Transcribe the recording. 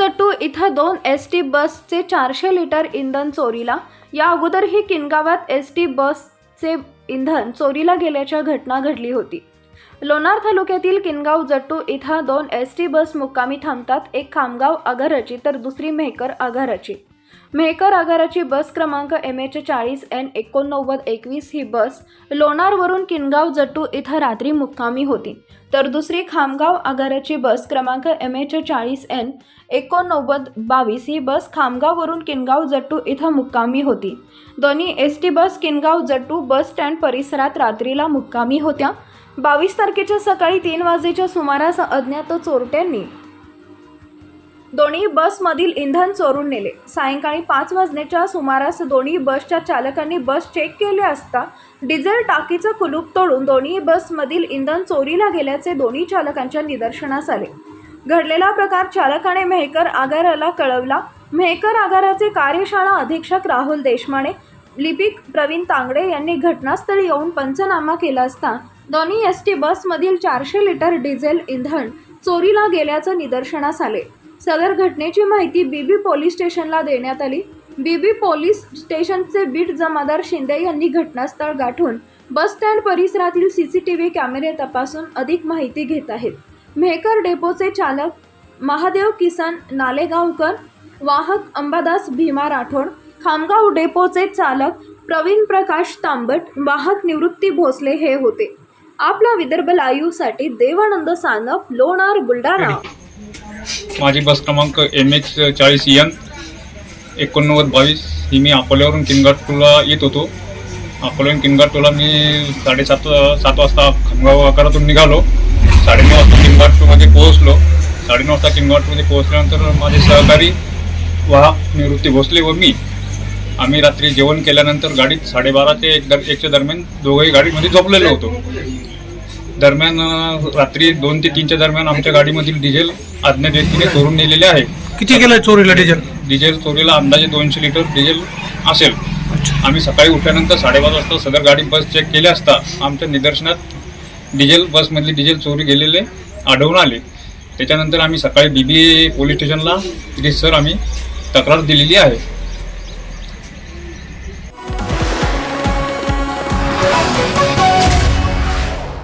जट्टू इथं 2 एसटी बसचे 400 लिटर इंधन चोरीला। या अगोदरही किनगावात एसटी बसचे इंधन चोरीला गेल्याच्या घटना घडली होती। लोणार तालुक्यातील किनगाव जट्टू इथं 2 एसटी बस मुक्कामी थांबतात। एक खामगाव आगाराची तर दुसरी मेहकर आगाराची। मेहकर आगाराची बस क्रमांक MH40N8921 ही बस लोणारवरून किनगाव जट्टू इथं रात्री मुक्कामी होती, तर दुसरी खामगाव आगाराची बस क्रमांक MH40N8922 ही बस खामगाववरून किनगाव जट्टू इथं मुक्कामी होती। दोन्ही ST bus Kingaon Jattu bus stand परिसरात रात्रीला मुक्कामी होत्या। 22 तारखेच्या सकाळी 3 वाजेच्या सुमारास अज्ञात चोरट्यांनी दोन्ही बसमधील इंधन चोरून नेले। सायंकाळी 5 वाजण्याच्या सुमारास दोन्ही बसच्या चालकांनी बस चेक केले असता डिझेल टाकीचं कुलूप तोडून दोन्ही बसमधील इंधन चोरीला गेल्याचे दोन्ही चालकांच्या निदर्शनास आले। घडलेला प्रकार चालकाने मेहकर आगाराला कळवला। मेहकर आगाराचे कार्यशाळा अधीक्षक राहुल देशमाने, लिपिक प्रवीण तांगडे यांनी घटनास्थळी येऊन पंचनामा केला असता दोन्ही एसटी बसमधील 400 लिटर डिझेल इंधन चोरीला गेल्याचं निदर्शनास आले। सदर घटनेची माहिती बीबी पोलीस स्टेशनला देण्यात आली। बीबी पोलीस स्टेशनचे बीट जमादार शिंदे यांनी घटनास्थळ गाठून बस स्टँड परिसरातील सीसीटीव्ही कॅमेरे तपासून अधिक माहिती घेत आहेत। मेहकर डेपोचे चालक महादेव किसन नालेगावकर, वाहक अंबादास भीमा राठोड, खामगाव डेपोचे चालक प्रवीण प्रकाश तांबट, वाहक निवृत्ती भोसले हे होते। आपला विदर्भ लाईव्हसाठी देवानंद सानप, लोणार, बुलढाणा। माझी बस क्रमांक MH40N8922 ही मी अकोल्यावरून किनगावला येत होतो। अकोल्यावरून किनगावला मी 7:30 वाजता खामगाव आगारातून निघालो। 9:30 वाजता किनगावमध्ये पोहोचलो। 9:30 वाजता किनगावमध्ये पोहोचल्यानंतर माझे सहकारी वाहक निवृत्ती भोसले व मी आम्ही रात्री जेवण केल्यानंतर गाडीत 12:30 ते 1च्या दरम्यान दोघंही गाडीमध्ये झोपलेलो होतो। दरम्यान रात्री 2 ते 3च्या दरम्यान आमच्या गाडीमधील डिझेल अज्ञात व्यक्तीने चोरून नेलेले आहे। किती गेलं चोरीला डिझेल? डिझेल चोरीला अंदाजे 200 लिटर डिझेल असेल। आम्ही सकाळी उठल्यानंतर 5:30 वाजता सदर गाडी बस चेक केली असता आमच्या निदर्शनात डिझेल बसमधली डिझेल चोरी गेलेले आढळून आले। त्याच्यानंतर आम्ही सकाळी बीबी पोलीस स्टेशनला आम्ही तक्रार दिलेली आहे।